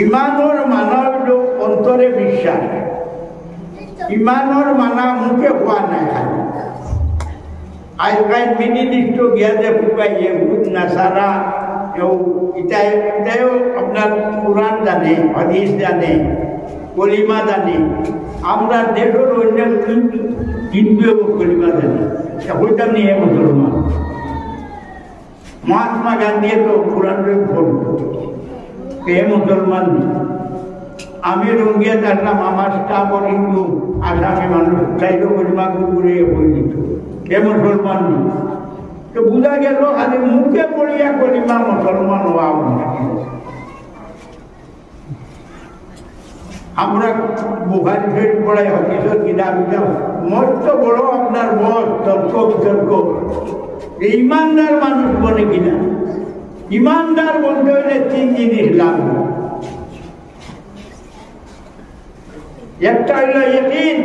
ইমানোর মানা হইল অন্তরে বিশ্বাস, ইমানোর মানা মুখে হওয়া নাই। আজকাল মিনিলিষ্ট গিয়া যে ফুকাইয়ে ভূত নাসারা এটাও আপনার কোরআন জানে, হাদিস জানে, কলিমা জানে। আমরা দেশের অন্য হিন্দু কলিমা জানি, ওইটা নিয়ে মুসলমান। মহাত্মা গান্ধী তো কোরআন মুসলমান। আমি রঙ্গিয়া থাকলাম, আমার স্টাফ হিন্দু আসামি মানুষ চাইল কলিমা ঘুরিয়ে বই দিত, কে মুসলমান নেই। তো বোঝা গেল খালি মুখে পড়িয়া কলিমা মুসলমান হওয়া মুশকিল। আমরা বুখারী শরীফ পড়াই হাদিসের কিতাব মস্ত বড় আপনার বস তর্ক বিতর্ক ইমানদার মানুষ বলে কিনা। ইমানদার বলতে হলে 3 জিনিস লাগবে। একটা হইল ইয়াকিন,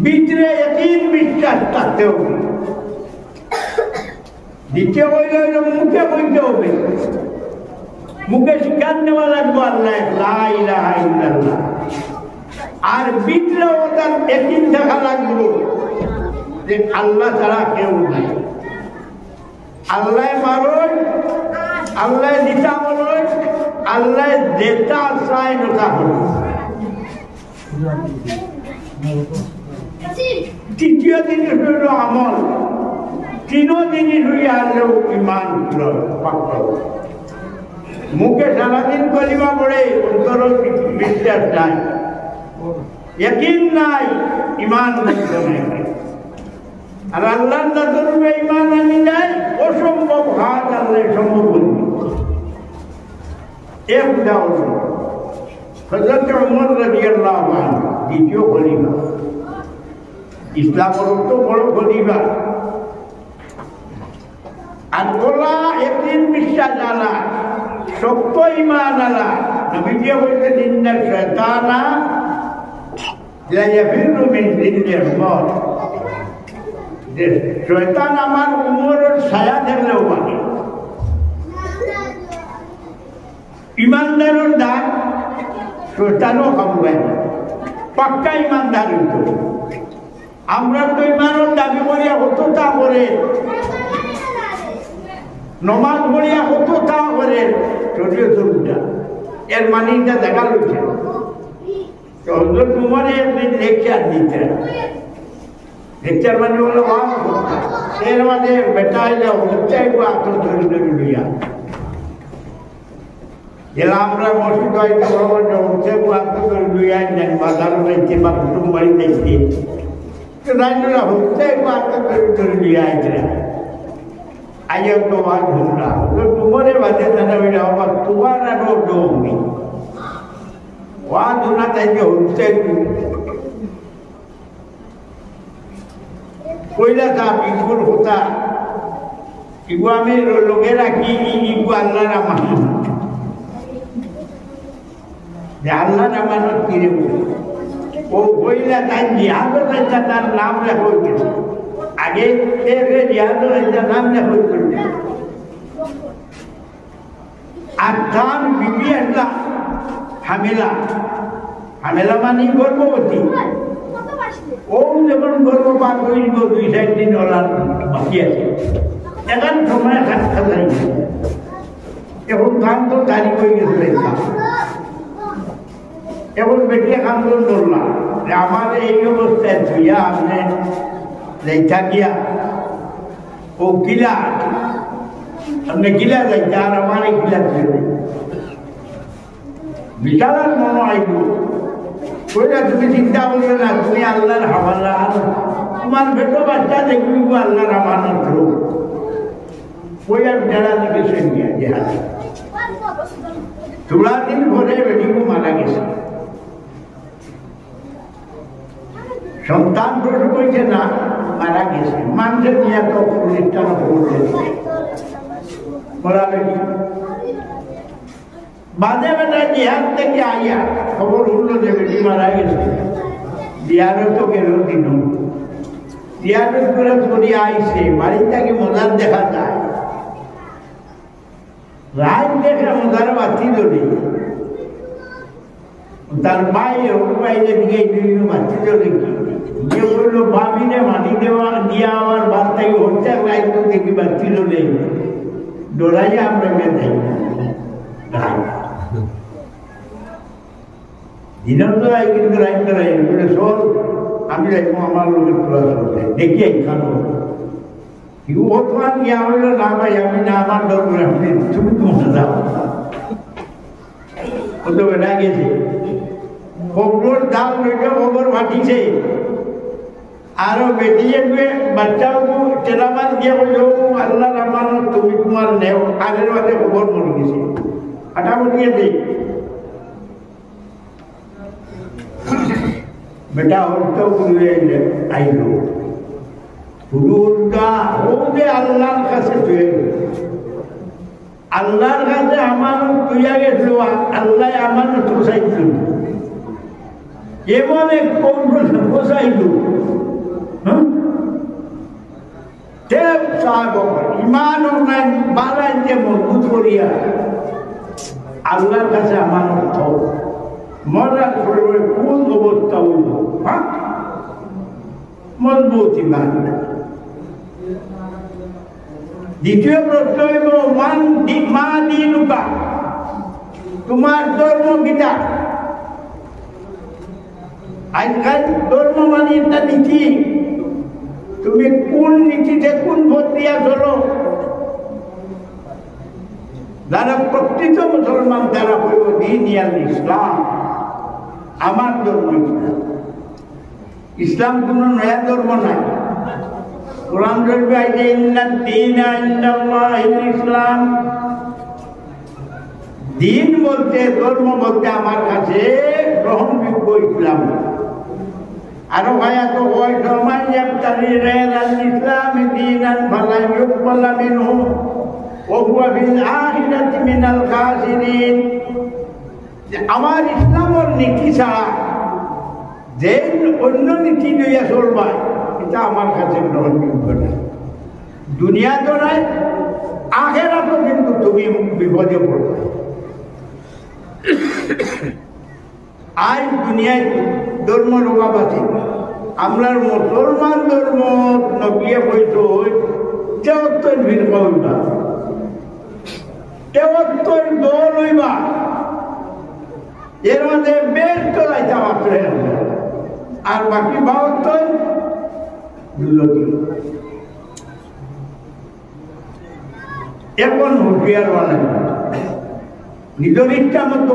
ভিতরে ইয়াকিন বিশ্বাস থাকতে হবে। দ্বিতীয় হইল মুখে বলতে হবে, মুখে স্বীকার নেওয়া লাগবে আল্লাহ লা ইলাহা ইল্লাল্লাহ। আর ভিতরে ওটার ইয়াকিন থাকা লাগবে যে আল্লাহ ছাড়া কেউ নাই। আল্লাহ মারণ, আল্লাহ দিতা বলুন, আল্লাহ যেটা চায় ওটা হল। তৃতীয় জিনিস হইল আমল। 3 জিনিস হইয়া আসলেও ইমান পাক্কা। মুখে সারাদিন কলিমা পড়ে অন্তর বিশ্বাস নাই, ইয়াকিন নাই, ইমান নাই। আর আল্লাহর নজরে ইমান আনি যায় অসম্ভব হাত আল্লাহ সম্ভব করবে। এক উদাহরণ হযরত ওমর রাদিয়াল্লাহু আনহু দ্বিতীয় খলিফা, ইসলামের তো বড় খলিফা। আর ওলা একদিন বিশ্বাস আলা, সত্য ইমান আলা। নবীজি বলতেন ইন্না শাইতানা লা ইয়াফিরু মিন জিল্লিল মউত। যে শয়তান আমার উমরের ছায়া দেখলেও মানে। ইমানদারের দান শয়তানও খাবুয় না, পাক্কা ইমানদার হইত। আমরা তো ইমানের দাবি করিয়া হতো তা করে, নমাজ পড়িয়া হতো তা করে, শরীয়তের উল্টা। এর মানে এটা দেখা লইছে। হযরত উমরে একদিন লেকচার দিতেন। লেকচার মানে হলো এর মাঝে বেটা হইলে হচ্ছাই আতর ধরে ধরে লইয়া যেটা আমরা মসজিদ হয়তো হচ্ছে আতর ধরে লইয়া নেন, বাজার দেখছে বা কুটুম বাড়ি দেখছে, হচ্ছে আতর ধরে ধরে লইয়া আইছে। আজ তো বাদ ঘুমরা তোমারে বাজে জানা বেটা আমার তোমার আরো ডোমি ওয়া ধুনা তাই যে হচ্ছে কইলা তা বিলকুল হতা ইগু আমি লোকেরা কি ইগু আল্লাহর আমানত। যে আল্লাহর আমানত কিরে ও কইলা তাই জিহাদের রাজা তার নাম লেখা হয়ে গেছে। আগে জিহাদের রাজা নাম লেখা হয়ে গেছে। আর তার বিবি একটা হামেলা, হামেলা মানে গর্ভবতী। ও যখন গর্ভপাত হইব 2-4 দিন ওলার বাকি আছে, এখন সময় খাত খাতাই এখন ধান তো তারিখ হয়ে গেছে। এখন বেটিয়া কান্দন করলাম যে আমার এই অবস্থায় ধুইয়া আপনি লেখা গিয়া ও গিলা আপনি গিলা যাইতে আর আমার এই গিলা ধুয়ে বিশালার মনে আইব। ওইটা তুমি চিন্তা করবে না, তুমি আল্লাহর হাওয়ালা, তোমার বেটো বাচ্চা দেখবি আল্লাহর আমানত হোক। ওই আর বেড়া দিকে সঙ্গে জেহাদ থোড়া দিন পরে বেটিকে মারা গেছে। সন্তান প্রসব হয়েছে না, মারা গেছে। মানুষের নিয়ে তো প্রতিষ্ঠান করছে বলা বেটি বাদে বেটা জিহাদ থেকে আইয়া খবর হলো যে বেটি মারা গেছে। জিহাদও তো গেল দিন, জিহাদ করে চলিয়ে আইসে বাড়ি থেকে মজার দেখা যায়। রাত দেখে তার বাতি ধরে তার বাইরে দিকে বাতি ধরে যে বললো ভাবিনে মাটি দেওয়া দিয়ে আমার বাদ থেকে হচ্ছে রাত দেখি বাতি ধরে ডোরাই আমরা দেয় দিনের তো কিন্তু রাইট বলে সর আমি যাইব আমার লোকের ক্লাস করতে দেখি এইখানে বর্তমান গিয়া হইল না ভাই আমি না আমার দরকার আপনি তুমি তোমার যাও ও তো বেটা গেছে খবর দাল বেটে খবর ফাটিছে আরো বেটিয়ে বাচ্চাও চেলাবাদ গিয়ে বললো আল্লাহ রহমান তুমি তোমার নেও আগের বাদে খবর মরে গেছে ফাটাফাটি গেছে बेटा उल्टा हुए आइलो उल्टा हो दे अल्लाह का से तुए अल्लाह का से हमारे तुया के दुआ अल्लाह हमारे तो सही तू ये माने कौन को सही तू हाँ देव साहब ईमान और मैं बाला इनके मजबूत हो रिया अल्लाह का से हमारे तो মরার পরে কোন অবস্থা হইল মজবুত ইমান দ্বিতীয় প্রশ্ন হইব মা দিনুকা তোমার ধর্ম গীতা আজকাল ধর্ম মানে একটা নীতি তুমি কোন নীতিতে কোন ভোট দিয়া চলো যারা প্রকৃত মুসলমান তারা হইব দিন ইসলাম আমার ধর্ম ইসলাম ইসলাম কোন নয়া ধর্ম নাই কোরআন শরীফে আছে ইন্নাদ দীনা ইনদাল্লাহিল ইসলাম দিন বলতে ধর্ম বলতে আমার কাছে গ্রহণযোগ্য ইসলাম আরো ভাইয়া তো হয় সমান ইয়াবতাগি গায়রাল ইসলাম দীনান ফালা ইউকবাল মিনহু ওয়া হুয়া ফিল আখিরাতি মিনাল খাসিরিন আমার ইসলামের নীতি ছাড়া যে অন্য নীতি লইয়া চলবা এটা আমার কাছে গ্রহণযোগ্য না দুনিয়া তো নাই আখিরাতও কিন্তু তুমি বিপদে পড়বে আজ দুনিয়ায় ধর্ম রোগাবাতি আমরা মুসলমান ধর্ম নবিয়ে বইত তেহত্তর ভিড় হইবা তেহত্তর দল হইবা এর মধ্যে বেশ তো যাইতে মাত্র আর বাকি 72 দুলকি এখন হুঁশিয়ার বানাই নিজের ইচ্ছা মতো